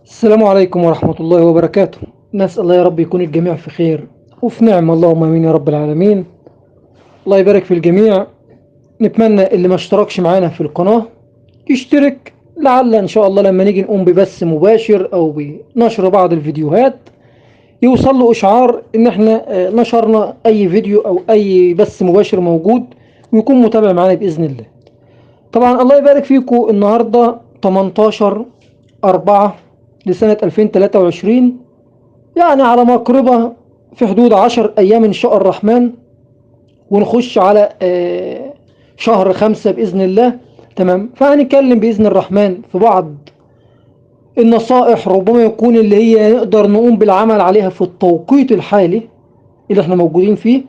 السلام عليكم ورحمة الله وبركاته. نسأل الله يا رب يكون الجميع في خير وفي نعم، اللهم امين يا رب العالمين. الله يبارك في الجميع. نتمنى اللي ما اشتركش معانا في القناة يشترك، لعل ان شاء الله لما نيجي نقوم ببث مباشر او بنشر بعض الفيديوهات يوصل له اشعار ان احنا نشرنا اي فيديو او اي بث مباشر موجود، ويكون متابع معانا بإذن الله. طبعا الله يبارك فيكم. النهاردة 18/4 لسنة 2023، يعني على مقربة في حدود 10 أيام إن شاء الرحمن، ونخش على شهر 5 بإذن الله. تمام، فهنتكلم بإذن الرحمن في بعض النصائح، ربما يكون اللي هي نقدر نقوم بالعمل عليها في التوقيت الحالي اللي احنا موجودين فيه.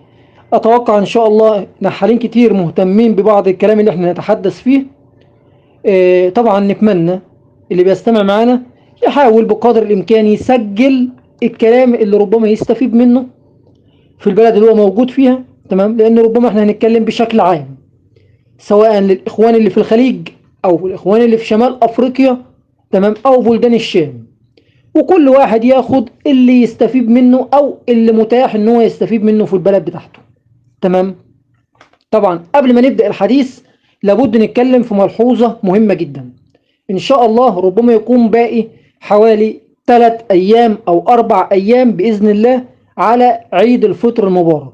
أتوقع إن شاء الله نحالين كتير مهتمين ببعض الكلام اللي احنا نتحدث فيه. طبعا نتمنى اللي بيستمع معانا يحاول بقدر الإمكان يسجل الكلام اللي ربما يستفيد منه في البلد اللي هو موجود فيها. تمام، لأن ربما احنا هنتكلم بشكل عام سواء للإخوان اللي في الخليج أو الإخوان اللي في شمال أفريقيا، تمام، أو بلدان الشام، وكل واحد ياخد اللي يستفيد منه أو اللي متاح إن هو يستفيد منه في البلد بتاعته. تمام. طبعا قبل ما نبدأ الحديث لابد نتكلم في ملحوظة مهمة جدا. إن شاء الله ربما يكون باقي حوالي 3 أيام أو 4 أيام بإذن الله على عيد الفطر المبارك.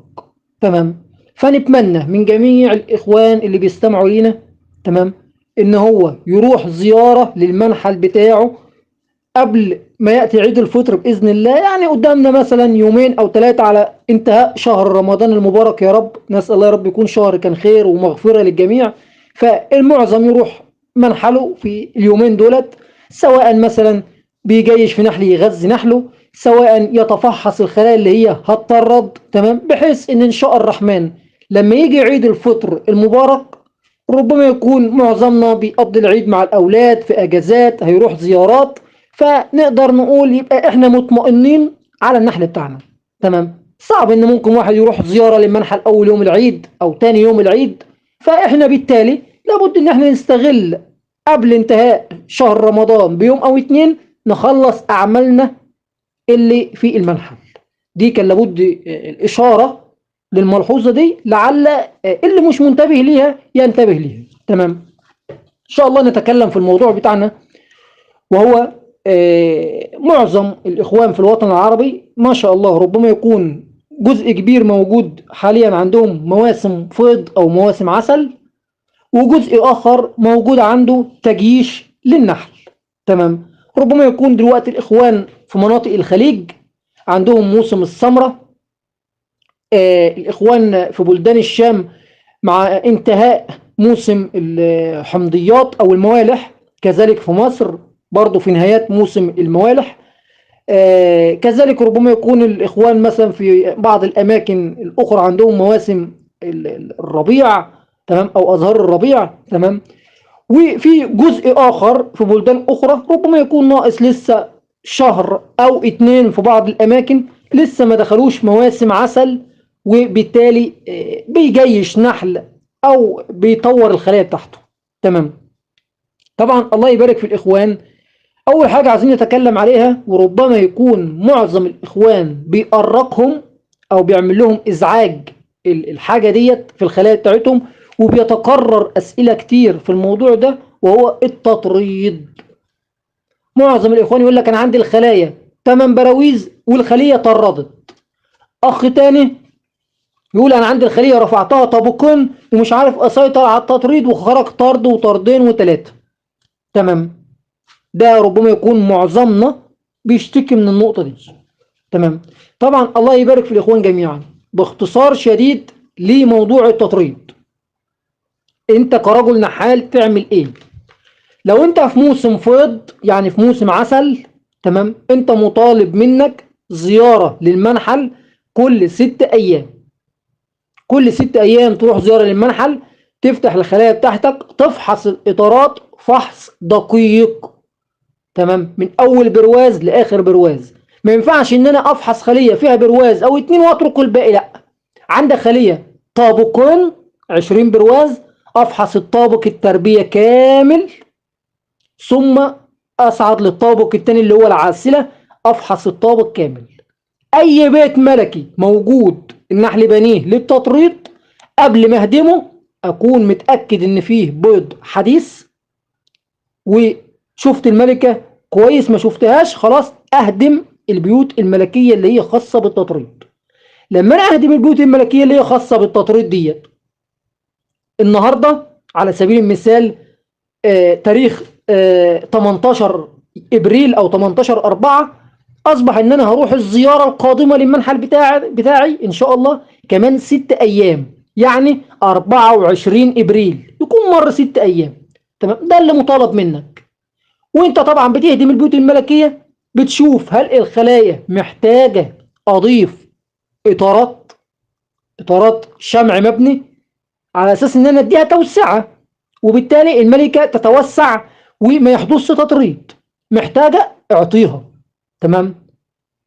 تمام، فنتمنى من جميع الإخوان اللي بيستمعوا لينا، تمام، إن هو يروح زيارة للمنحل بتاعه قبل ما يأتي عيد الفطر بإذن الله. يعني قدامنا مثلا يومين أو 3 على انتهاء شهر رمضان المبارك. يا رب نسأل الله يا رب يكون شهر كان خير ومغفرة للجميع. فالمعظم يروح منحله في اليومين دولت، سواء مثلا بيجيش في نحل يغذي نحله، سواء يتفحص الخلايا اللي هي هتطرد. تمام، بحيث ان شاء الرحمن لما يجي عيد الفطر المبارك ربما يكون معظمنا بيقضي العيد مع الأولاد في أجازات، هيروح زيارات، فنقدر نقول يبقى احنا مطمئنين على النحل بتاعنا. تمام، صعب ان ممكن واحد يروح زيارة للمنحل اول يوم العيد او تاني يوم العيد. فاحنا بالتالي لابد ان احنا نستغل قبل انتهاء شهر رمضان بيوم او 2 نخلص اعمالنا اللي في المنحل. دي كان لابد الاشارة للملحوظة دي، لعل اللي مش منتبه ليها ينتبه ليها. تمام، ان شاء الله نتكلم في الموضوع بتاعنا، وهو معظم الإخوان في الوطن العربي ما شاء الله ربما يكون جزء كبير موجود حاليا عندهم مواسم فيض أو مواسم عسل، وجزء آخر موجود عنده تجييش للنحل. تمام، ربما يكون دلوقتي الإخوان في مناطق الخليج عندهم موسم السمرة، الإخوان في بلدان الشام مع انتهاء موسم الحمضيات أو الموالح، كذلك في مصر برضو في نهايات موسم الموالح. كذلك ربما يكون الإخوان مثلا في بعض الأماكن الأخرى عندهم مواسم الربيع، تمام، أو أزهار الربيع. تمام، وفي جزء آخر في بلدان أخرى ربما يكون ناقص لسه شهر أو 2 في بعض الأماكن لسه ما دخلوش مواسم عسل، وبالتالي بيجيش نحل أو بيطور الخلايا بتاعته. تمام، طبعا الله يبارك في الإخوان. أول حاجة عايزين نتكلم عليها، وربما يكون معظم الإخوان بيأرقهم أو بيعمل لهم إزعاج الحاجة ديت في الخلايا بتاعتهم، وبيتكرر أسئلة كتير في الموضوع ده، وهو التطريد. معظم الإخوان يقول لك أنا عندي الخلايا 8 براويز والخلية طردت. أخ تاني يقول أنا عندي الخلية رفعتها طابقين ومش عارف أسيطر على التطريد وخرج طرد وطردين وثلاثة. تمام، ده ربما يكون معظمنا بيشتكي من النقطة دي. تمام، طبعا الله يبارك في الإخوان جميعا. باختصار شديد لموضوع التطريد، انت كرجل نحال تعمل ايه؟ لو انت في موسم فيض يعني في موسم عسل، تمام، انت مطالب منك زيارة للمنحل كل 6 أيام. كل 6 أيام تروح زيارة للمنحل، تفتح الخلايا بتاعتك، تفحص الإطارات فحص دقيق. تمام، من اول برواز لاخر برواز. ما ينفعش ان انا افحص خليه فيها برواز او 2 واترك الباقي، لا. عندك خليه طابقين 20 برواز، افحص الطابق التربيه كامل، ثم اصعد للطابق الثاني اللي هو العاسله، افحص الطابق كامل. اي بيت ملكي موجود النحل بنيه للتطريد، قبل ما اهدمه اكون متاكد ان فيه بيض حديث، وشفت الملكه كويس، ما شفتهاش خلاص اهدم البيوت الملكيه اللي هي خاصه بالتطريد. لما انا اهدم البيوت الملكيه اللي هي خاصه بالتطريد ديت، النهارده على سبيل المثال تاريخ 18 ابريل او 18/4، اصبح ان انا هروح الزياره القادمه للمنحل بتاعي ان شاء الله كمان 6 ايام، يعني 24 ابريل يكون مر 6 ايام. تمام، ده اللي مطالب منك. وانت طبعا بتهدم البيوت الملكيه، بتشوف هل الخلايا محتاجه اضيف اطارات شمع مبني، على اساس ان انا اديها توسعه، وبالتالي الملكه تتوسع وما يحدثش تطريد. محتاجه اعطيها. تمام.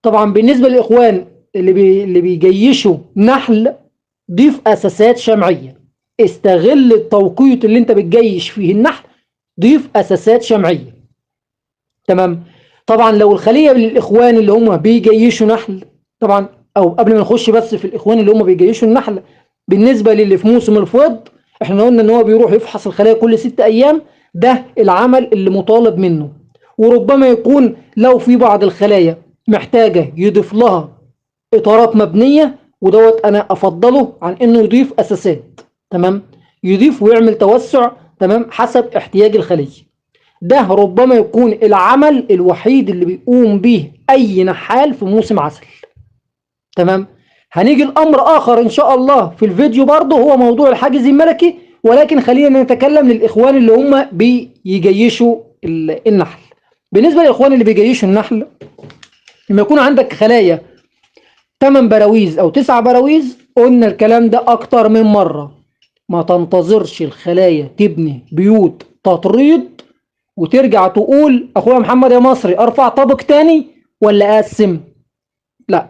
طبعا بالنسبه للاخوان اللي بيجيشوا نحل، ضيف اساسات شمعيه. استغل التوقيت اللي انت بتجيش فيه النحل، ضيف اساسات شمعيه. تمام. طبعا لو الخليه للاخوان اللي هم بيجيشوا نحل، طبعا او قبل ما نخش بس في الاخوان اللي هم بيجيشوا النحل، بالنسبه للي في موسم الفيض، احنا قلنا ان هو بيروح يفحص الخلايا كل 6 ايام. ده العمل اللي مطالب منه. وربما يكون لو في بعض الخلايا محتاجه يضيف لها اطارات مبنيه، ودوت انا افضله عن انه يضيف اساسات. تمام. يضيف ويعمل توسع، تمام، حسب احتياج الخليه. ده ربما يكون العمل الوحيد اللي بيقوم به اي نحال في موسم عسل. تمام. هنيجي الامر اخر ان شاء الله في الفيديو برضه، هو موضوع الحاجز الملكي، ولكن خلينا نتكلم للاخوان اللي هم بيجيشوا النحل. بالنسبه للاخوان اللي بيجيشوا النحل، لما يكون عندك خلايا 8 براويز او 9 براويز، قلنا الكلام ده اكتر من مره، ما تنتظرش الخلايا تبني بيوت تطريد وترجع تقول اخويا محمد يا مصري ارفع طابق تاني ولا اقسم. لا،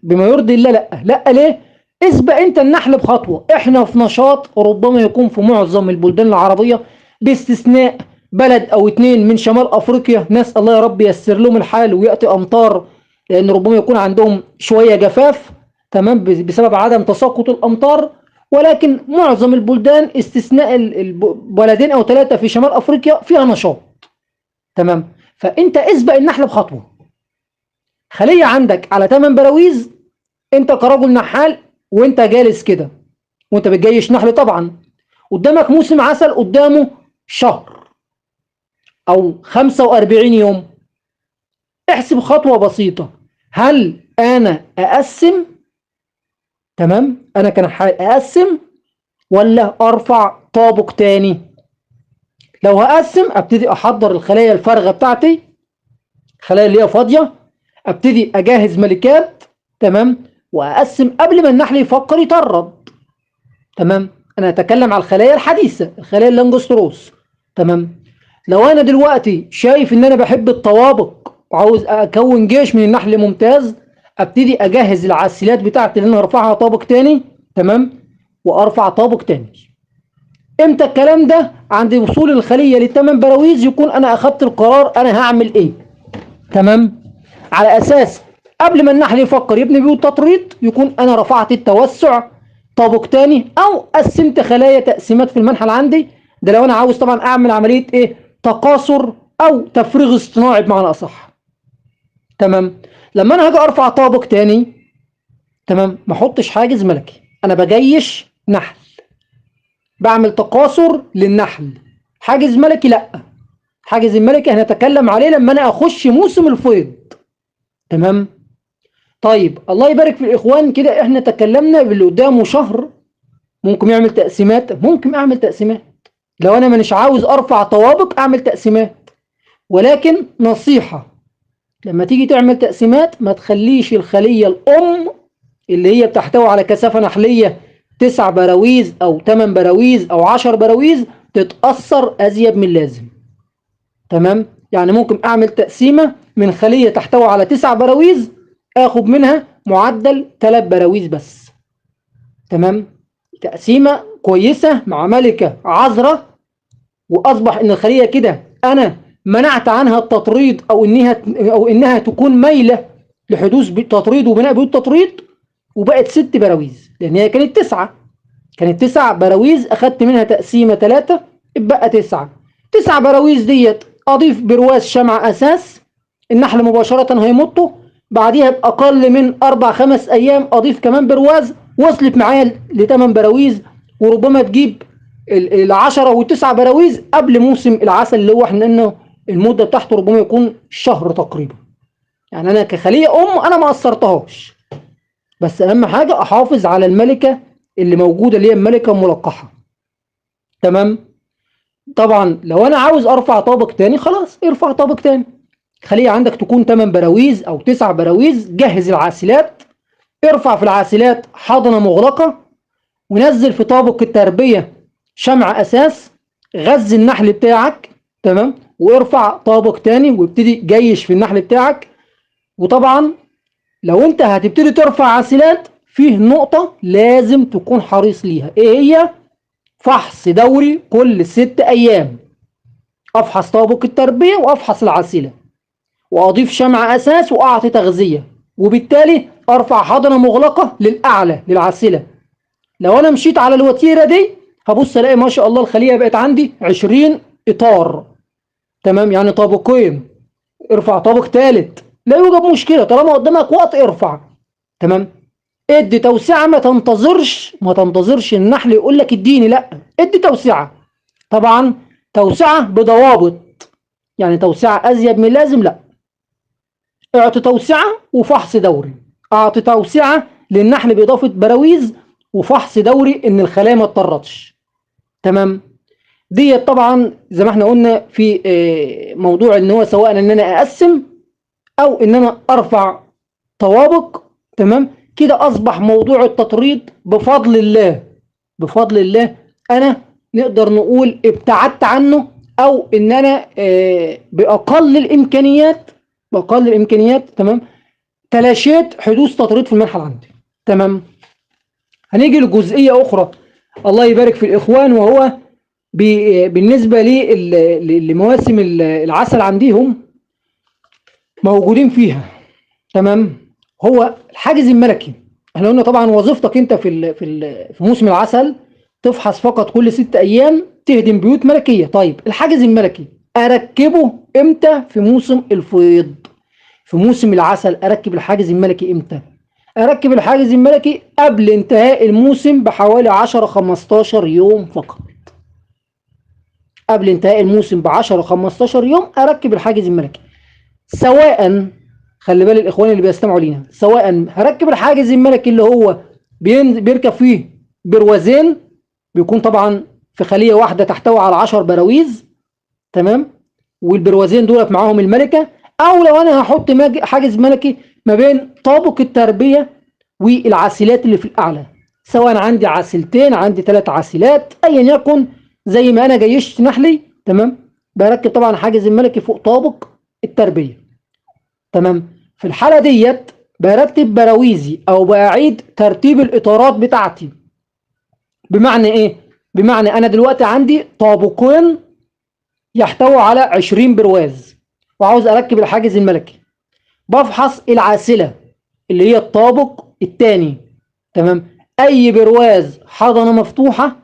بما يرضي الله لا. لا ليه؟ اسبق انت النحل بخطوه. احنا في نشاط ربما يكون في معظم البلدان العربيه، باستثناء بلد او اتنين من شمال افريقيا، ناس الله يا رب ييسر لهم الحال وياتي امطار، لان ربما يكون عندهم شويه جفاف، تمام، بسبب عدم تساقط الامطار. ولكن معظم البلدان استثناء البلدين او 3 في شمال افريقيا فيها نشاط. تمام. فانت اسبق النحل بخطوه. خليه عندك على 8 براويز، انت كرجل نحال وانت جالس كده وانت بتجيش نحل، طبعا قدامك موسم عسل، قدامه شهر او 45 يوم. احسب خطوه بسيطه، هل انا اقسم؟ تمام، انا كنحال اقسم ولا ارفع طابق تاني؟ لو هقسم ابتدي احضر الخلايا الفارغه بتاعتي، الخلايا اللي هي فاضيه، ابتدي اجهز ملكات. تمام. واقسم قبل ما النحل يفكر يطرد. تمام. انا اتكلم على الخلايا الحديثه، الخلايا اللانجستروس. تمام. لو انا دلوقتي شايف ان انا بحب الطوابق وعاوز اكون جيش من النحل ممتاز، ابتدي اجهز العسيلات بتاعتي اللي انا ارفعها طابق تاني. تمام. وارفع طابق تاني. امتى الكلام ده؟ عند وصول الخليه للثمان براويز يكون انا اخدت القرار انا هعمل ايه. تمام. على اساس قبل ما النحل يفكر يبني بيوت تطريد، يكون انا رفعت التوسع طابق تاني، او قسمت خلايا تقسيمات في المنحل عندي. ده لو انا عاوز طبعا اعمل عمليه ايه، تقاصر او تفريغ اصطناعي بمعنى اصح. تمام. لما انا هاجي ارفع طابق تاني، تمام، ما احطش حاجز ملكي، انا بجيش نحل، بعمل تقاصر للنحل. حاجز ملكي لا. حاجز الملكي هنتكلم عليه لما انا اخش موسم الفيض. تمام. طيب الله يبارك في الاخوان، كده احنا تكلمنا باللي قدامه شهر ممكن يعمل تقسيمات. ممكن اعمل تقسيمات لو انا مش عاوز ارفع طوابق، اعمل تقسيمات. ولكن نصيحة، لما تيجي تعمل تقسيمات ما تخليش الخلية الام اللي هي بتحتوي على كثافة نحلية 9 براويز او 8 براويز او 10 براويز تتأثر ازيد من اللازم. تمام. يعني ممكن اعمل تقسيمة من خلية تحتوي على 9 براويز، اخد منها معدل 3 براويز بس. تمام. تقسيمة كويسة مع ملكة عذرة، واصبح ان الخلية كده انا منعت عنها التطريد او انها تكون مايله لحدوث تطريد وبناء بيوت تطريد، وبقت 6 براويز، لان هي كانت 9. كانت 9 براويز، اخدت منها تقسيمه 3 اتبقى 9. 9 براويز ديت اضيف برواز شمع اساس، النحل مباشره هيمطه، بعديها باقل من 4-5 ايام اضيف كمان برواز، وصلت معايا ل8 براويز. وربما تجيب ال10 و9 براويز قبل موسم العسل، اللي هو احنا انه المده بتاعته ربما يكون شهر تقريبا. يعني انا كخليه انا ما قصرتهاش، بس اهم حاجه احافظ على الملكه اللي موجوده، اللي هي الملكه الملقحه. تمام. طبعا لو انا عاوز ارفع طابق تاني، خلاص ارفع طابق تاني. خليه عندك تكون 8 براويز او 9 براويز، جهز العاسلات، ارفع في العاسلات حضنه مغلقه، ونزل في طابق التربيه شمع اساس، غذي النحل بتاعك. تمام. وارفع طابق تاني وابتدي جيش في النحل بتاعك. وطبعا لو انت هتبتدي ترفع عاسلات، فيه نقطة لازم تكون حريص ليها، ايه هي؟ فحص دوري كل 6 ايام. افحص طابق التربية وافحص العاسلة، واضيف شمع اساس واعطي تغذية، وبالتالي ارفع حضنة مغلقة للاعلى للعاسلة. لو انا مشيت على الوتيرة دي، هبص الاقي ما شاء الله الخلية بقت عندي 20 اطار. تمام. يعني طابقين، ارفع طابق ثالث، لا يوجد مشكلة، طالما قدامك وقت ارفع. تمام. ادي توسعة، ما تنتظرش النحل يقول لك اديني، لا، ادي توسعة. طبعا توسعة بضوابط، يعني توسعة ازيد من اللازم لا. اعطي توسعة وفحص دوري، اعطي توسعة للنحل باضافة براويز، وفحص دوري ان الخلايا ما اتطردش. تمام. دي طبعا زي ما احنا قلنا في موضوع ان هو سواء ان انا اقسم او ان انا ارفع طوابق. تمام. كده اصبح موضوع التطريد بفضل الله، بفضل الله انا نقدر نقول ابتعدت عنه، او ان انا باقل الامكانيات، تمام، تلاشيت حدوث تطريد في المنحل عندي. تمام. هنيجي لجزئيه اخرى، الله يبارك في الاخوان، وهو بالنسبه لمواسم العسل عندهم موجودين فيها. تمام. هو الحاجز الملكي، احنا قلنا طبعا وظيفتك انت في موسم العسل تفحص فقط كل 6 ايام، تهدم بيوت ملكيه. طيب الحاجز الملكي اركبه امتى في موسم الفيض؟ في موسم العسل اركب الحاجز الملكي امتى؟ اركب الحاجز الملكي قبل انتهاء الموسم بحوالي 10-15 يوم فقط. قبل انتهاء الموسم ب10-15 يوم اركب الحاجز الملكي. سواء، خلي بال الاخوان اللي بيستمعوا لينا، سواء هركب الحاجز الملكي اللي هو بيركب فيه بروازين، بيكون طبعا في خليه واحده تحتوي على 10 براويز. تمام. والبروازين دولت معاهم الملكه، او لو انا هحط حاجز ملكي ما بين طابق التربيه والعاسلات اللي في الاعلى، سواء عندي عاسلتين، عندي 3 عاسلات، ايا يكن، زي ما انا جيشت نحلي. تمام. بركب طبعا حاجز الملكي فوق طابق التربيه. تمام. في الحالة ديت برتب براويزي او بعيد ترتيب الاطارات بتاعتي. بمعنى ايه؟ بمعنى انا دلوقتي عندي طابقين يحتوي على 20 برواز، وعاوز اركب الحاجز الملكي. بفحص العاسلة اللي هي الطابق الثاني. تمام. اي برواز حضنة مفتوحة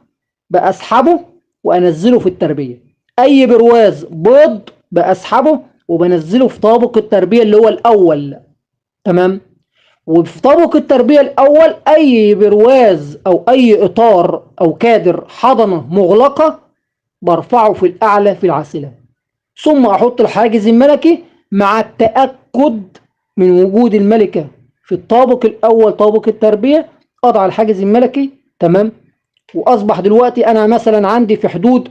بسحبه وانزله في التربية، اي برواز بيض بسحبه وبنزله في طابق التربية اللي هو الأول. تمام. وفي طابق التربية الأول أي برواز أو أي إطار أو كادر حضنة مغلقة برفعه في الأعلى في العاسلة، ثم أحط الحاجز الملكي مع التأكد من وجود الملكة في الطابق الأول طابق التربية، أضع الحاجز الملكي. تمام. وأصبح دلوقتي أنا مثلا عندي في حدود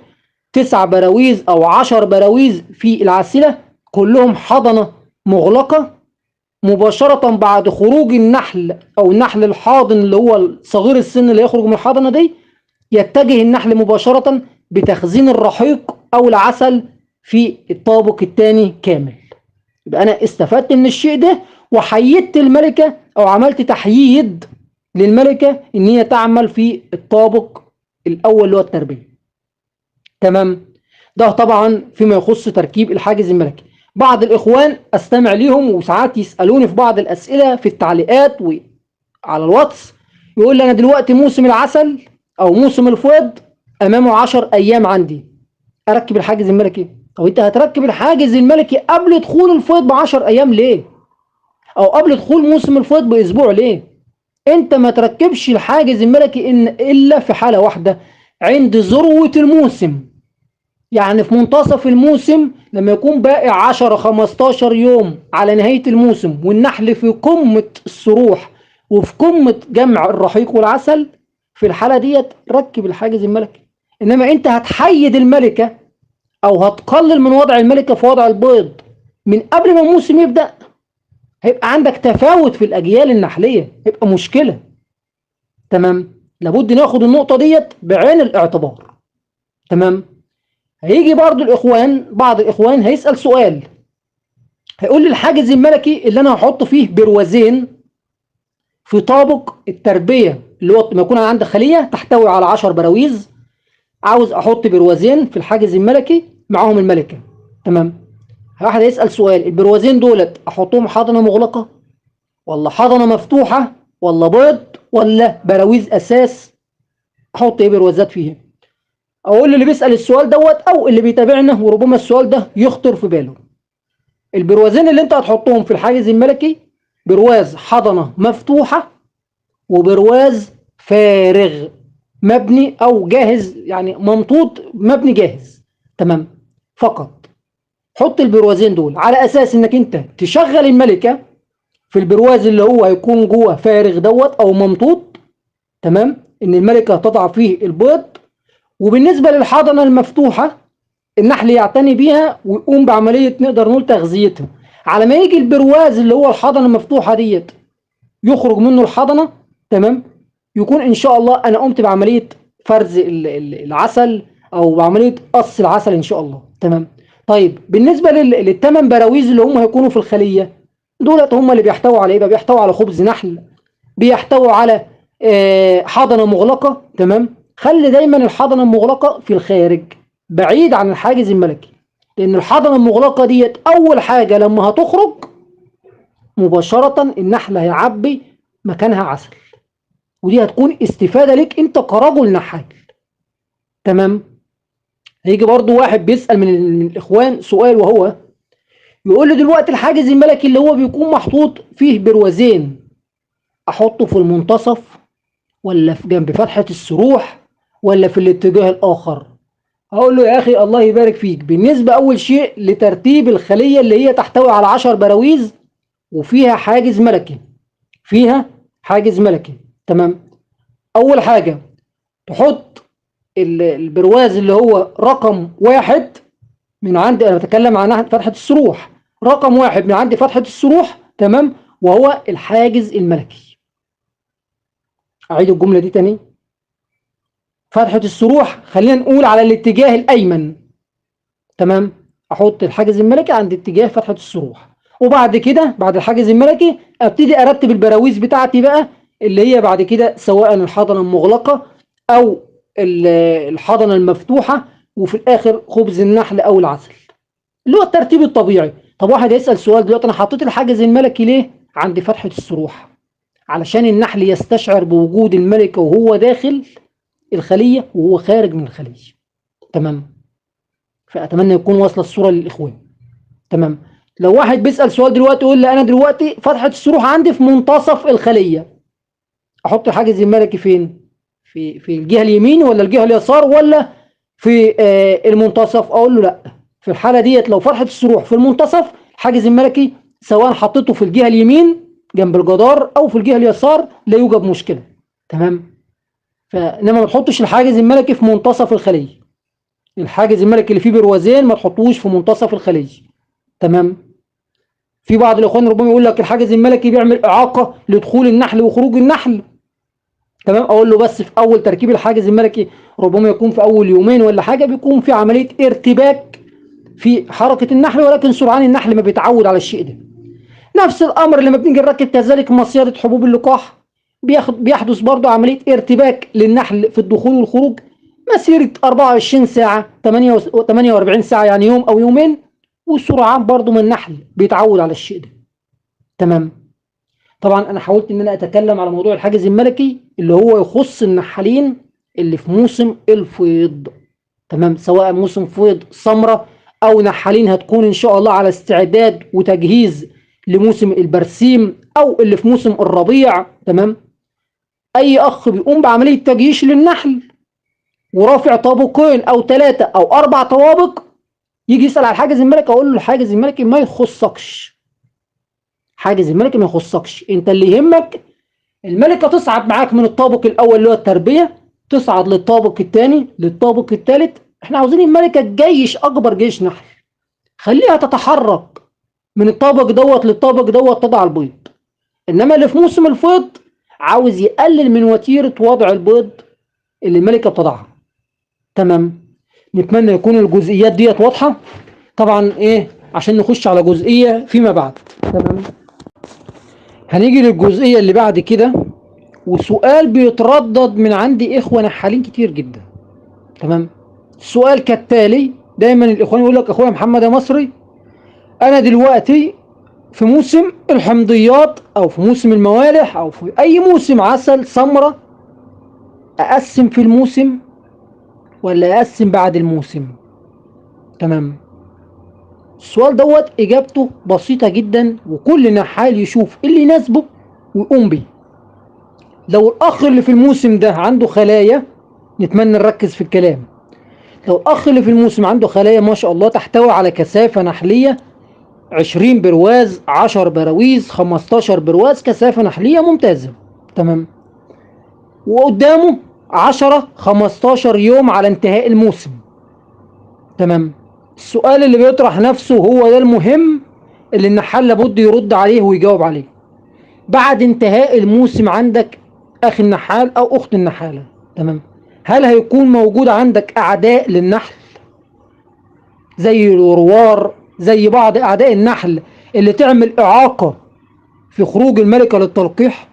9 براويز أو 10 براويز في العاسلة، كلهم حضنة مغلقة. مباشرة بعد خروج النحل أو النحل الحاضن اللي هو صغير السن اللي يخرج من الحضنة دي، يتجه النحل مباشرة بتخزين الرحيق أو العسل في الطابق الثاني كامل. يبقى أنا استفدت من الشيء ده، وحيدت الملكة أو عملت تحييد للملكة إن هي تعمل في الطابق الأول اللي هو التربية. تمام. ده طبعا فيما يخص تركيب الحاجز الملكي. بعض الإخوان أستمع ليهم وساعات يسألوني في بعض الأسئلة في التعليقات وعلى الواتس، يقول لي أنا دلوقتي موسم العسل أو موسم الفيض أمامه 10 أيام عندي، أركب الحاجز الملكي. طب أنت هتركب الحاجز الملكي قبل دخول الفيض ب10 أيام ليه؟ أو قبل دخول موسم الفيض بأسبوع ليه؟ أنت ما تركبش الحاجز الملكي إلا في حالة واحدة، عند ذروة الموسم. يعني في منتصف الموسم لما يكون باقي 10-15 يوم على نهاية الموسم والنحل في قمة السروح وفي قمة جمع الرحيق والعسل، في الحالة ديت ركب الحاجز الملكي. إنما أنت هتحيد الملكة أو هتقلل من وضع الملكة في وضع البيض من قبل ما الموسم يبدأ، هيبقى عندك تفاوت في الأجيال النحلية، هيبقى مشكلة. تمام، لابد ناخد النقطة ديت بعين الاعتبار. تمام. هيجي برضو بعض الإخوان هيسأل سؤال، هيقول لي الحاجز الملكي اللي أنا هحط فيه بروازين في طابق التربية، اللي هو ما يكون عندك خلية تحتوي على 10 براويز، عاوز أحط بروازين في الحاجز الملكي معاهم الملكة. تمام. واحد هيسأل سؤال، البروازين دولت أحطهم حضنة مغلقة ولا حضنة مفتوحة ولا بيض ولا براويز أساس؟ أحط إيه بروازات فيها؟ اقول اللي بيسأل السؤال دوت او اللي بيتابعنا وربما السؤال ده يخطر في باله، البروازين اللي انت هتحطهم في الحاجز الملكي برواز حضنة مفتوحة وبرواز فارغ مبني او جاهز، يعني ممطوط مبني جاهز. تمام. فقط حط البروازين دول على اساس انك انت تشغل الملكة في البرواز اللي هو هيكون جوه فارغ دوت او ممطوط. تمام. ان الملكة تضع فيه البيض، وبالنسبة للحضنة المفتوحة النحل يعتني بيها ويقوم بعملية نقدر نقول تغذيتها. على ما يجي البرواز اللي هو الحضنة المفتوحة ديت يخرج منه الحضنة، تمام، يكون إن شاء الله أنا قمت بعملية فرز العسل أو بعملية قص العسل إن شاء الله. تمام. طيب بالنسبة للثمان براويز اللي هم هيكونوا في الخلية دولت، هم اللي بيحتووا على إيه بقى؟ بيحتووا على خبز نحل، بيحتووا على حضنة مغلقة. تمام. خلي دايما الحضنة المغلقة في الخارج بعيد عن الحاجز الملكي، لأن الحضنة المغلقة ديت أول حاجة لما هتخرج مباشرة النحل هيعبي مكانها عسل، ودي هتكون استفادة لك أنت كرجل نحال. تمام. هيجي برضو واحد بيسأل من الإخوان سؤال، وهو يقول لي دلوقتي الحاجز الملكي اللي هو بيكون محطوط فيه بروازين أحطه في المنتصف ولا في جنب فتحة السروح ولا في الاتجاه الآخر؟ هقول له يا أخي الله يبارك فيك، بالنسبة أول شيء لترتيب الخلية اللي هي تحتوي على 10 براويز وفيها حاجز ملكي، فيها حاجز ملكي. تمام. أول حاجة تحط البرواز اللي هو رقم 1 من عند، أنا بتكلم عن فتحة السروح، رقم 1 من عند فتحة السروح. تمام. وهو الحاجز الملكي. أعيد الجملة دي تاني، فتحة السروح خلينا نقول على الاتجاه الأيمن. تمام. أحط الحاجز الملكي عند اتجاه فتحة السروح، وبعد كده بعد الحاجز الملكي أبتدي أرتب البراويز بتاعتي بقى، اللي هي بعد كده سواء الحضنة المغلقة أو الحضنة المفتوحة، وفي الآخر خبز النحل أو العسل، اللي هو الترتيب الطبيعي. طب واحد يسأل سؤال دلوقتي، أنا حطيت الحاجز الملكي ليه عند فتحة السروح؟ علشان النحل يستشعر بوجود الملكة وهو داخل الخلية وهو خارج من الخلية. تمام. فأتمنى يكون واصلة الصورة للإخوان. تمام. لو واحد بيسأل سؤال دلوقتي يقول لي أنا دلوقتي فتحة السروح عندي في منتصف الخلية، أحط الحاجز الملكي فين؟ في الجهة اليمين ولا الجهة اليسار ولا في المنتصف؟ أقول له لا، في الحالة ديت لو فتحة السروح في المنتصف الحاجز الملكي سواء حطيته في الجهة اليمين جنب الجدار أو في الجهة اليسار لا يوجد مشكلة. تمام. فإنما ما تحطش الحاجز الملكي في منتصف الخلية، الحاجز الملكي اللي فيه بروازين ما تحطوش في منتصف الخلية. تمام. في بعض الاخوان ربما يقول لك الحاجز الملكي بيعمل اعاقه لدخول النحل وخروج النحل. تمام. اقول له بس في اول تركيب الحاجز الملكي ربما يكون في اول يومين ولا حاجه بيكون في عمليه ارتباك في حركه النحل، ولكن سرعان النحل ما بيتعود على الشيء ده. نفس الامر لما بنيجي نركب كذلك مصيده حبوب اللقاح، بيحدث برضه عمليه ارتباك للنحل في الدخول والخروج، مسيرة 24 ساعة 48 ساعة، يعني يوم أو يومين، والسرعان برضو من النحل بيتعود على الشيء ده. تمام. طبعا أنا حاولت إن أنا أتكلم على موضوع الحاجز الملكي اللي هو يخص النحالين اللي في موسم الفيض. تمام، سواء موسم فيض سمرة أو نحالين هتكون إن شاء الله على استعداد وتجهيز لموسم البرسيم أو اللي في موسم الربيع. تمام. أي أخ بيقوم بعملية تجيش للنحل ورافع طابقين أو 3 أو 4 طوابق، يجي يسأل على الحاجز الملكي، أقول له الحاجز الملكي ما يخصكش. حاجز الملكي ما يخصكش، أنت اللي يهمك الملكة تصعد معاك من الطابق الأول اللي هو التربية، تصعد للطابق الثاني للطابق الثالث. احنا عاوزين الملكة تجيش أكبر جيش نحل، خليها تتحرك من الطابق دوت للطابق دوت تضع البيض. إنما اللي في موسم الفيض عاوز يقلل من وتيرة وضع البيض اللي الملكة بتضعها. تمام. نتمنى يكون الجزئيات ديت واضحة. طبعا ايه عشان نخش على جزئية فيما بعد. تمام. هنيجي للجزئية اللي بعد كده، وسؤال بيتردد من عندي اخوة نحالين كتير جدا. تمام. السؤال كالتالي، دايما الاخوان يقول لك اخويا محمد يا مصري، انا دلوقتي في موسم الحمضيات او في موسم الموالح او في اي موسم عسل سمرة، اقسم في الموسم ولا اقسم بعد الموسم؟ تمام. السؤال دوت اجابته بسيطة جدا، وكل نحال يشوف اللي يناسبه ويقوم بيه. لو الاخ اللي في الموسم ده عنده خلايا، نتمنى نركز في الكلام، لو الاخ اللي في الموسم عنده خلايا ما شاء الله تحتوي على كثافة نحلية 20 برواز، 10 براويز، 15 برواز، كثافة نحلية ممتازة. تمام. وقدامه 10 15 يوم على انتهاء الموسم. تمام. السؤال اللي بيطرح نفسه هو ده المهم اللي النحال لابد يرد عليه ويجاوب عليه. بعد انتهاء الموسم عندك اخي النحال او اخت النحالة، تمام، هل هيكون موجود عندك اعداء للنحل زي الوروار، زي بعض اعداء النحل اللي تعمل اعاقة في خروج الملكة للتلقيح؟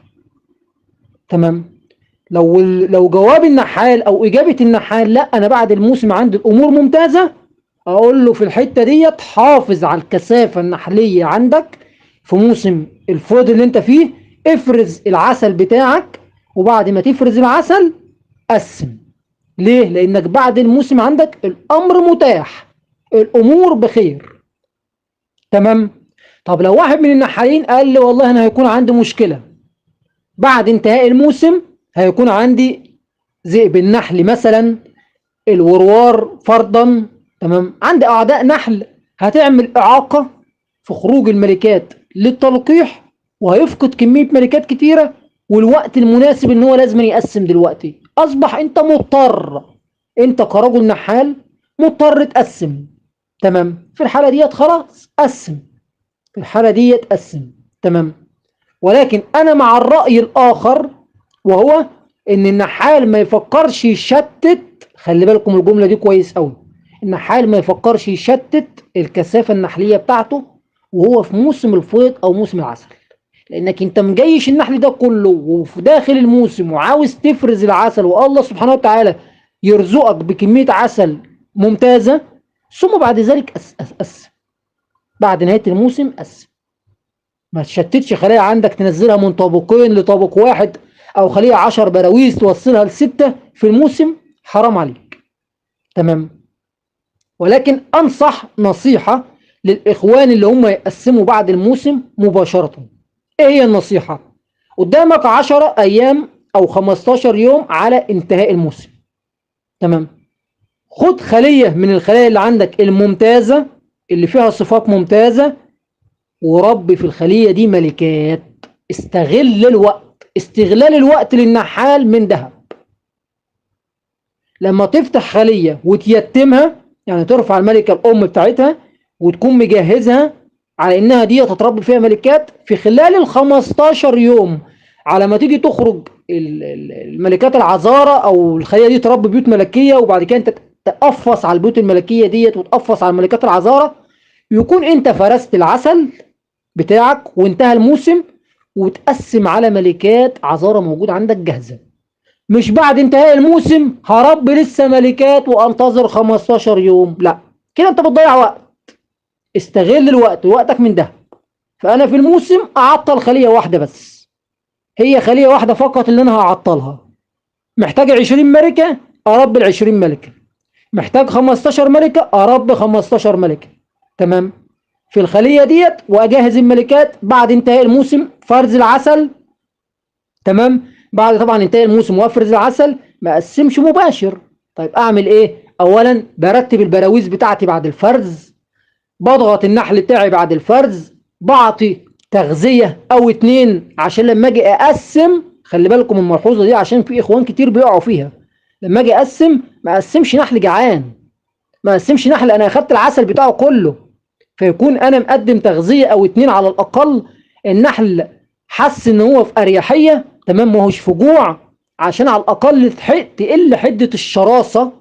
تمام. لو جواب النحال او اجابة النحال لا انا بعد الموسم عندي الامور ممتازة، اقول له في الحتة ديت حافظ على الكثافة النحلية عندك في موسم الفيض اللي انت فيه، افرز العسل بتاعك، وبعد ما تفرز العسل قسم. ليه؟ لانك بعد الموسم عندك الامر متاح، الامور بخير. تمام. طب لو واحد من النحالين قال لي والله انا هيكون عندي مشكلة بعد انتهاء الموسم، هيكون عندي ذئب النحل مثلا، الوروار فرضا، تمام، عندي اعداء نحل هتعمل اعاقة في خروج الملكات للتلقيح، وهيفقد كمية ملكات كتيرة، والوقت المناسب ان هو لازم يقسم دلوقتي. اصبح انت مضطر، انت كرجل نحال مضطر تقسم. تمام. في الحالة ديت خلاص قسم، في الحالة ديت قسم. تمام. ولكن انا مع الرأي الاخر، وهو ان النحال ما يفكرش يشتت، خلي بالكم الجملة دي كويس قوي، النحال ما يفكرش يشتت الكثافة النحلية بتاعته وهو في موسم الفيض او موسم العسل، لانك انت مجيش النحل ده كله وفي داخل الموسم وعاوز تفرز العسل، والله سبحانه وتعالى يرزقك بكمية عسل ممتازة، ثم بعد ذلك قسم بعد نهاية الموسم قسم. ما تشتتش خلايا عندك تنزلها من طابقين لطابق واحد، او خلية 10 براويز توصلها ل6 في الموسم، حرام عليك. تمام. ولكن انصح نصيحة للاخوان اللي هم يقسموا بعد الموسم مباشرة. ايه هي النصيحة؟ قدامك 10 ايام او 15 يوم على انتهاء الموسم. تمام. خد خلية من الخلايا اللي عندك الممتازة اللي فيها صفات ممتازة، وربي في الخلية دي ملكات. استغل الوقت، استغلال الوقت للنحال من ذهب. لما تفتح خلية وتيتمها، يعني ترفع الملكة الأم بتاعتها وتكون مجهزها على إنها دي تتربي فيها ملكات، في خلال ال15 يوم على ما تيجي تخرج الملكات العذارة أو الخلية دي تربي بيوت ملكية، وبعد كده أنت تقفص على البيوت الملكية ديت وتقفص على الملكات العذارة، يكون أنت فرست العسل بتاعك وانتهى الموسم، وتقسم على ملكات عذارة موجود عندك جاهزة. مش بعد انتهاء الموسم هربي لسه ملكات وانتظر 15 يوم، لا كده انت بتضيع وقت. استغل الوقت، وقتك من ده. فانا في الموسم اعطل خلية واحدة بس، هي خلية واحدة فقط اللي انا هعطلها. محتاج 20 ملكة اربي ال 20 ملكة، محتاج 15 ملكة اربي 15 ملكة. تمام. في الخلية ديت واجهز الملكات بعد انتهاء الموسم فرز العسل. تمام. بعد طبعا انتهاء الموسم وافرز العسل، ما اقسمش مباشر. طيب اعمل ايه؟ اولا برتب البراويز بتاعتي بعد الفرز، بضغط النحل بتاعي بعد الفرز، بعطي تغذية او اتنين عشان لما اجي اقسم. خلي بالكم من الملحوظة دي عشان في اخوان كتير بيقعوا فيها. لما اجي اقسم ما اقسمش نحل جعان، ما اقسمش نحل انا اخدت العسل بتاعه كله، فيكون انا مقدم تغذية او اتنين على الاقل. النحل حس ان هو في اريحية، تمام، ما هوش في جوع، عشان على الاقل تقل حدة الشراسة،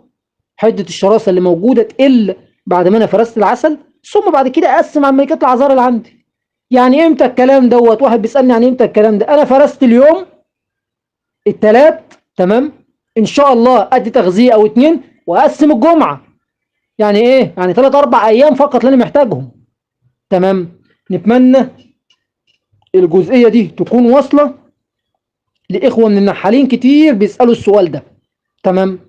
حدة الشراسة اللي موجودة تقل بعد ما انا فرست العسل. ثم بعد كده اقسم على ملكات العذارى اللي عندي. يعني امتى الكلام دوت؟ واحد بيسالني يعني امتى الكلام ده. انا فرست اليوم الثلاث، تمام، ان شاء الله ادي تغذيه او اتنين واقسم الجمعه. يعني ايه؟ يعني 3 4 ايام فقط اللي انا محتاجهم. تمام. نتمنى الجزئيه دي تكون واصله لاخوه من النحالين كتير بيسالوا السؤال ده. تمام.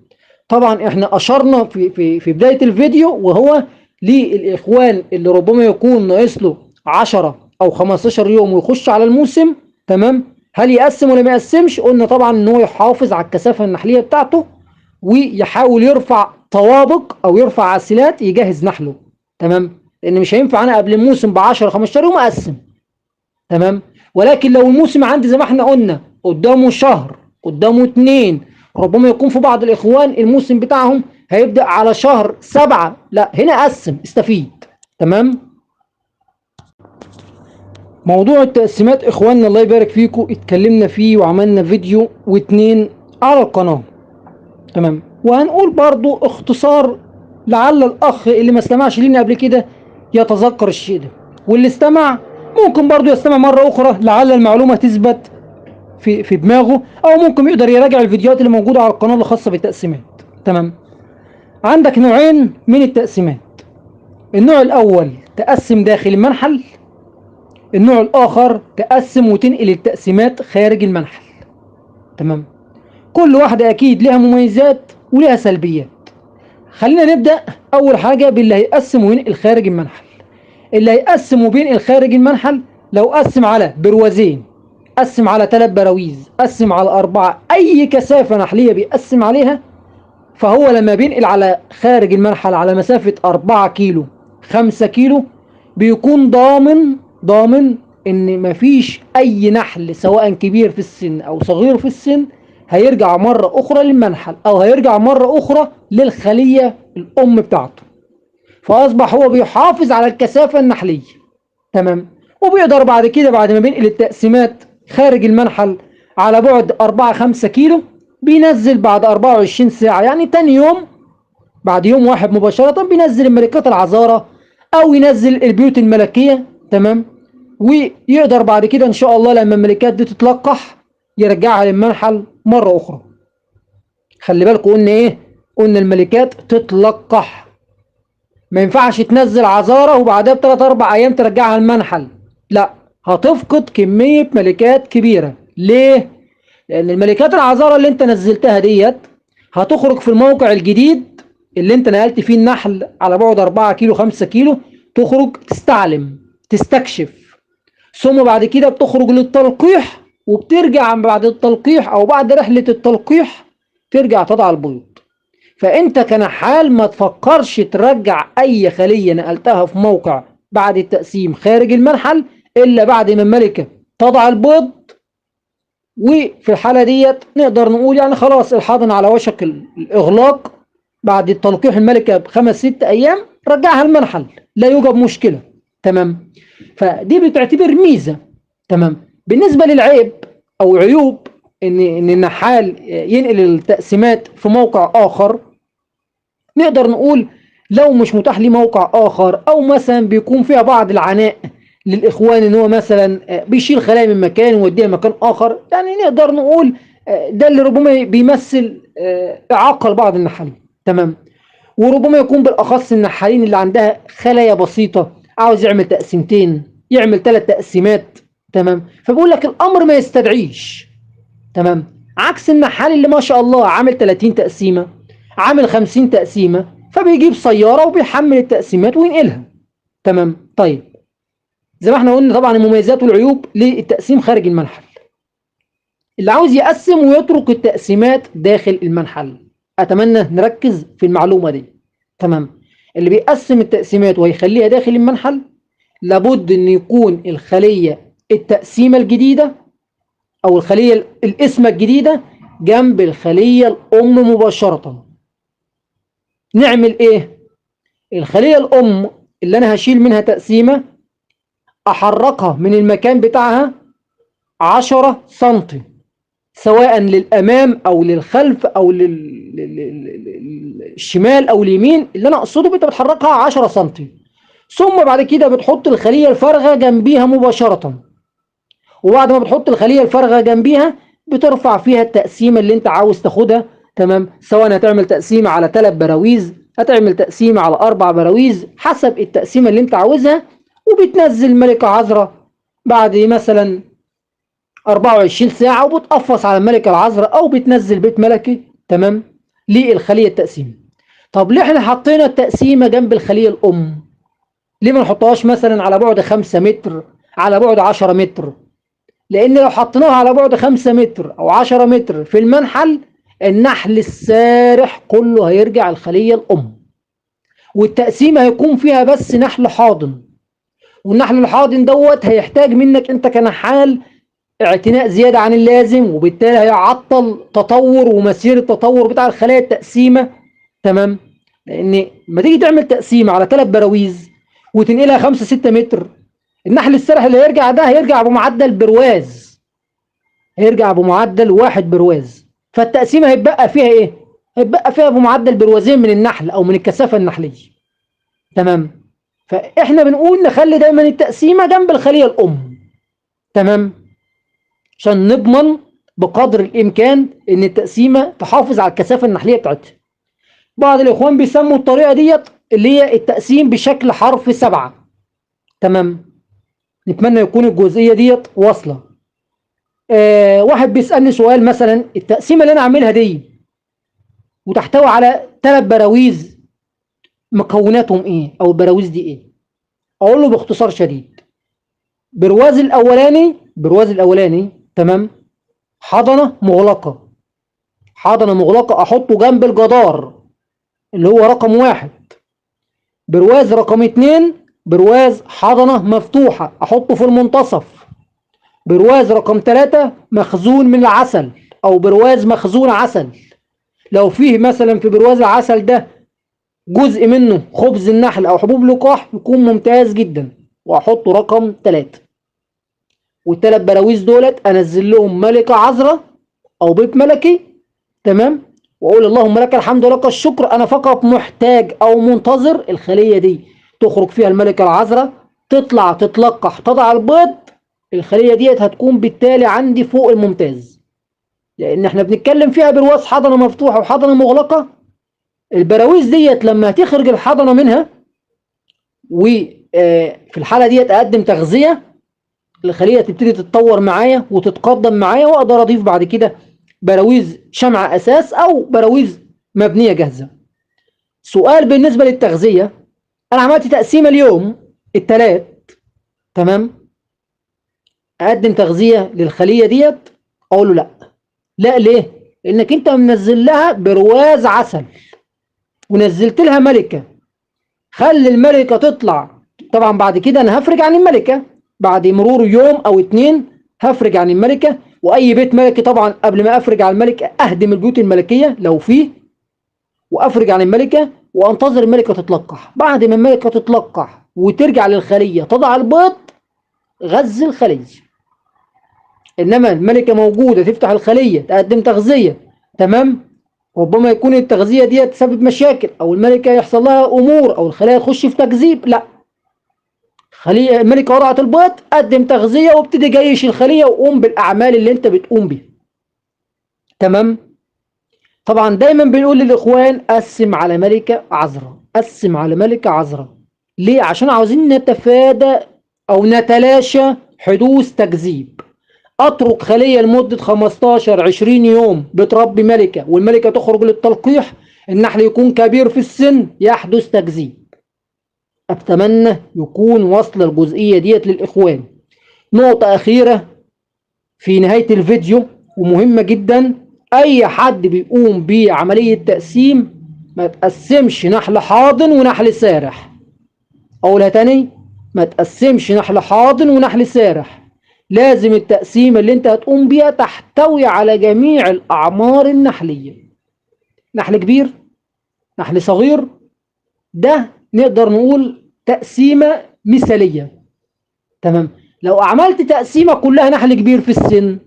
طبعا احنا اشرنا في بدايه الفيديو، وهو للاخوان اللي ربما يكون ناقص له 10 او 15 يوم ويخش على الموسم. تمام. هل يقسم ولا ما يقسمش؟ قلنا طبعا ان هو يحافظ على الكثافه النحليه بتاعته، ويحاول يرفع طوابق او يرفع عسلات يجهز نحله. تمام. لان مش هينفع انا قبل الموسم ب 10 15 يوم اقسم. تمام. ولكن لو الموسم عندي زي ما احنا قلنا قدامه شهر، قدامه اتنين، ربما يكون في بعض الاخوان الموسم بتاعهم هيبدأ على شهر 7، لا هنا قسم استفيد. تمام. موضوع التقسيمات اخواننا الله يبارك فيكم اتكلمنا فيه وعملنا فيديو واتنين على القناة. تمام. وهنقول برضو اختصار لعل الاخ اللي ما استمعش لينا قبل كده يتذكر الشيء ده، واللي استمع ممكن برضو يستمع مرة اخرى لعل المعلومة تثبت في دماغه، او ممكن يقدر يراجع الفيديوهات اللي موجودة على القناة الخاصة بالتقسيمات. تمام. عندك نوعين من التقسيمات. النوع الاول تقسم داخل المنحل، النوع الاخر تقسم وتنقل التقسيمات خارج المنحل. تمام. كل واحدة اكيد لها مميزات ولها سلبيات. خلينا نبدأ اول حاجة باللي هيقسم وينقل خارج المنحل. اللي هيقسم وبينقل خارج المنحل لو قسم على بروازين، قسم على 3 براويز، قسم على 4، اي كثافة نحلية بيقسم عليها، فهو لما بينقل على خارج المنحل على مسافة 4 كيلو 5 كيلو بيكون ضامن ان مفيش اي نحل سواء كبير في السن او صغير في السن هيرجع مرة اخرى للمنحل او هيرجع مرة اخرى للخلية الام بتاعته. فاصبح هو بيحافظ على الكثافة النحلية. تمام. وبيقدر بعد كده بعد ما بينقل التقسيمات خارج المنحل على بعد 4 5 كيلو بينزل بعد 24 ساعة، يعني تاني يوم بعد يوم واحد مباشرة بينزل الملكات العذارى او ينزل البيوت الملكية. تمام. ويقدر بعد كده ان شاء الله لما الملكات دي تتلقح يرجعها للمنحل مرة اخرى. خلي بالكم قلنا ايه؟ قلنا الملكات تتلقح، ما ينفعش تنزل عذارى وبعدها ب3 4 ايام ترجعها المنحل، لا هتفقد كمية ملكات كبيرة. ليه؟ لان الملكات العذارى اللي انت نزلتها ديت هتخرج في الموقع الجديد اللي انت نقلت فيه النحل على بعد 4 كيلو 5 كيلو، تخرج تستعلم تستكشف، ثم بعد كده بتخرج للتلقيح، وبترجع بعد التلقيح او بعد رحلة التلقيح ترجع تضع البيض. فانت كنحال ما تفكرش ترجع اي خلية نقلتها في موقع بعد التقسيم خارج المنحل الا بعد ما الملكة تضع البيض. وفي الحالة ديت نقدر نقول يعني خلاص الحاضن على وشك الاغلاق، بعد التلقيح الملكة ب5 6 ايام رجعها المنحل لا يوجد مشكلة. تمام. فدي بتعتبر ميزة. تمام. بالنسبة للعيب او عيوب ان النحال ينقل التقسيمات في موقع اخر، نقدر نقول لو مش متاح لي موقع اخر او مثلا بيكون فيها بعض العناء للاخوان ان هو مثلا بيشيل خلايا من مكان ويوديها مكان اخر، يعني نقدر نقول ده اللي ربما بيمثل إعاقة لبعض النحالين. تمام. وربما يكون بالأخص النحالين اللي عندها خلايا بسيطة، عاوز يعمل تقسيمتين، يعمل 3 تقسيمات. تمام. فبقول لك الأمر ما يستدعيش. تمام. عكس النحال اللي ما شاء الله عامل 30 تقسيمة، عامل 50 تقسيمة، فبيجيب سيارة وبيحمل التقسيمات وينقلها. تمام. طيب، زي ما احنا قلنا طبعا المميزات والعيوب للتقسيم خارج المنحل. اللي عاوز يقسم ويترك التقسيمات داخل المنحل، أتمنى نركز في المعلومة دي. تمام. اللي بيقسم التقسيمات ويخليها داخل المنحل لابد ان يكون الخلية التقسيمة الجديدة او الخلية القسمة الجديدة جنب الخلية الام مباشرة. نعمل ايه؟ الخلية الام اللي انا هشيل منها تقسيمة احركها من المكان بتاعها 10 سنتي، سواء للامام او للخلف او للشمال او اليمين. اللي انا اقصده انت بتحركها 10 سنتي، ثم بعد كده بتحط الخلية الفارغة جنبيها مباشرة. وبعد ما بتحط الخلية الفارغة جنبيها بترفع فيها التقسيمة اللي انت عاوز تاخدها. تمام. سواء هتعمل تقسيمة على 3 براويز، هتعمل تقسيمة على 4 براويز، حسب التقسيمة اللي انت عاوزها. وبتنزل ملكة عذراء بعد مثلا 24 ساعة وبتقفص على الملكة العذراء او بتنزل بيت ملكي. تمام. للخلية التقسيم. طب ليه احنا حطينا التقسيمة جنب الخلية الام؟ ليه ما نحطهاش مثلا على بعد 5 متر، على بعد 10 متر؟ لان لو حطيناها على بعد 5 متر او 10 متر في المنحل، النحل السارح كله هيرجع الخلية الام، والتقسيمة هيكون فيها بس نحل حاضن. والنحل الحاضن دوت هيحتاج منك انت كنحال اعتناء زيادة عن اللازم، وبالتالي هيعطل تطور ومسير التطور بتاع الخلايا التقسيمة. تمام. لان ما تيجي تعمل تقسيمة على 3 براويز وتنقلها 5 6 متر، النحل السرح اللي هيرجع ده هيرجع بمعدل برواز، هيرجع بمعدل 1 برواز. فالتقسيمة هيتبقى فيها ايه؟ هيتبقى فيها بمعدل بروازين من النحل او من الكثافة النحلية. تمام. فاحنا بنقول نخلي دايما التقسيمة جنب الخلية الام. تمام. عشان نضمن بقدر الامكان ان التقسيمة تحافظ على الكثافة النحلية بتاعتها. بعض الاخوان بيسموا الطريقة ديت اللي هي التقسيم بشكل حرف 7. تمام. نتمنى يكون الجزئية ديت واصلة. واحد بيسألني سؤال، مثلا التقسيمة اللي انا عاملها دي وتحتوي على 3 براويز، مكوناتهم ايه او البراويز دي ايه؟ اقول له باختصار شديد، برواز الاولاني تمام، حضنة مغلقة، حضنة مغلقة احطه جنب الجدار اللي هو رقم 1. برواز رقم 2 برواز حضنة مفتوحة احطه في المنتصف. برواز رقم 3 مخزون من العسل او برواز مخزون عسل، لو فيه مثلا في برواز العسل ده جزء منه خبز النحل او حبوب لقاح يكون ممتاز جدا، واحطه رقم 3. والثلاث براويز دولت انزل لهم ملكة عذراء او بيت ملكي. تمام. واقول اللهم لك الحمد ولك الشكر، انا فقط محتاج او منتظر الخلية دي تخرج فيها الملكة العذراء، تطلع تتلقح تضع البيض. الخلية ديت هتكون بالتالي عندي فوق الممتاز، لان احنا بنتكلم فيها برواز حضنة مفتوحة وحضنة مغلقة. البراويز ديت لما هتخرج الحضنة منها وفي الحالة ديت اقدم تغذية، الخلية تبتدي تتطور معايا وتتقدم معايا، واقدر اضيف بعد كده براويز شمع اساس او براويز مبنية جاهزة. سؤال بالنسبة للتغذية، انا عملت تقسيمة اليوم الثلاث. تمام. اقدم تغذية للخلية ديت؟ اقول له لا. لا ليه؟ لانك انت منزل لها برواز عسل ونزلت لها ملكة. خلي الملكة تطلع، طبعا بعد كده انا هفرج عن الملكة بعد مرور يوم او 2، هفرج عن الملكة. واي بيت ملكي طبعا قبل ما افرج عن الملكة اهدم البيوت الملكية لو فيه، وافرج عن الملكة وانتظر الملكة تتلقح. بعد ما الملكة تتلقح وترجع للخلية تضع البيض، غذي الخلية. انما الملكة موجودة تفتح الخلية تقدم تغذية، تمام، ربما يكون التغذية دي تسبب مشاكل او الملكة يحصل لها امور او الخلايا تخش في تكذيب. لا، خلية الملكة وضعت البيض، قدم تغذية وابتدي جيش الخلية وقوم بالاعمال اللي انت بتقوم بيها. تمام. طبعا دايما بنقول للاخوان قسم على ملكة عذراء، قسم على ملكة عذراء. ليه؟ عشان عاوزين نتفادى او نتلاشى حدوث تكذيب. اترك خلية لمدة 15 20 يوم بتربي ملكة والملكة تخرج للتلقيح، النحل يكون كبير في السن، يحدث تكذيب. اتمنى يكون وصل الجزئية ديت للاخوان. نقطة اخيرة في نهاية الفيديو ومهمة جدا، اي حد بيقوم بعملية تقسيم ما تقسمش نحل حاضن ونحل سارح. اقولها تاني، ما تقسمش نحل حاضن ونحل سارح. لازم التقسيمة اللي انت هتقوم بيها تحتوي على جميع الاعمار النحلية، نحل كبير نحل صغير. ده نقدر نقول تقسيمة مثالية. تمام. لو عملت تقسيمة كلها نحل كبير في السن،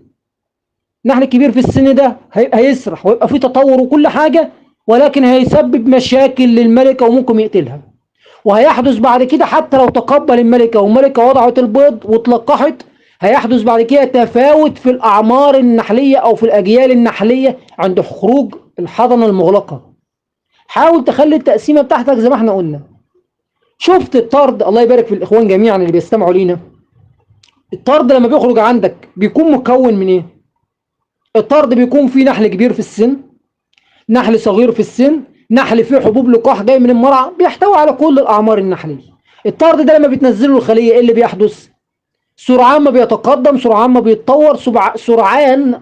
نحل كبير في السن ده هيسرح ويبقى فيه تطور وكل حاجة، ولكن هيسبب مشاكل للملكة وممكن يقتلها. وهيحدث بعد كده حتى لو تقبل الملكة والملكة وضعت البيض واتلقحت، هيحدث بعد كده تفاوت في الأعمار النحلية أو في الأجيال النحلية عند خروج الحضنة المغلقة. حاول تخلي التقسيمة بتاعتك زي ما احنا قلنا. شفت الطرد؟ الله يبارك في الإخوان جميعا اللي بيستمعوا لينا. الطرد لما بيخرج عندك بيكون مكون من ايه؟ الطرد بيكون فيه نحل كبير في السن، نحل صغير في السن، نحل فيه حبوب لقاح جاي من المرعى، بيحتوي على كل الأعمار النحلية. الطرد ده لما بتنزله الخلية ايه اللي بيحدث؟ سرعان ما بيتقدم، سرعان ما بيتطور، سرعان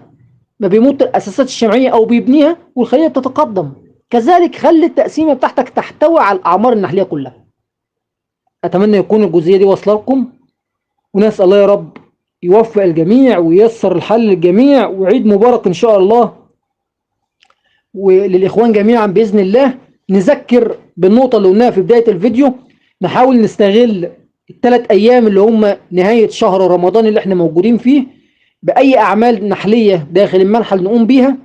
ما بيموت الأساسات الشمعية أو بيبنيها والخلية بتتقدم. كذلك خلي التقسيمة بتاعتك تحتوي على الأعمار النحلية كلها. أتمنى يكون الجزئية دي واصلة لكم، ونسأل الله يا رب يوفق الجميع وييسر الحل للجميع، وعيد مبارك إن شاء الله وللإخوان جميعا بإذن الله. نذكر بالنقطة اللي قلناها في بداية الفيديو، نحاول نستغل الثلاث أيام اللي هم نهاية شهر رمضان اللي احنا موجودين فيه بأي أعمال نحلية داخل المنحل نقوم بيها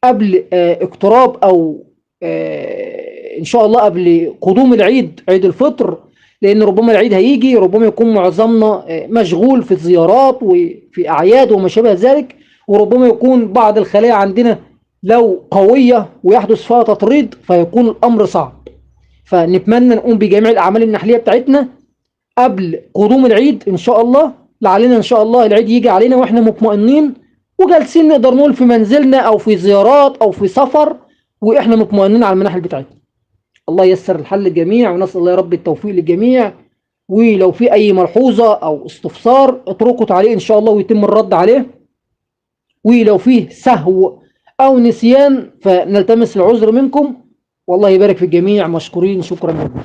قبل اقتراب أو إن شاء الله قبل قدوم العيد، عيد الفطر. لأن ربما العيد هيجي، ربما يكون معظمنا مشغول في الزيارات وفي أعياد وما شابه ذلك، وربما يكون بعض الخلايا عندنا لو قوية ويحدث فيها تطريد فيكون الأمر صعب. فنتمنى نقوم بجميع الأعمال النحلية بتاعتنا قبل قدوم العيد إن شاء الله، لعلنا إن شاء الله العيد يجي علينا وإحنا مطمئنين وجالسين نقدر نقول في منزلنا أو في زيارات أو في سفر وإحنا مطمئنين على المناحل بتاعتنا. الله ييسر الحل للجميع، ونسأل الله يا رب التوفيق للجميع. ولو في أي ملحوظة أو استفسار اتركوا تعليق إن شاء الله ويتم الرد عليه، ولو فيه سهو أو نسيان فنلتمس العذر منكم. والله يبارك في الجميع، مشكورين، شكرا لكم.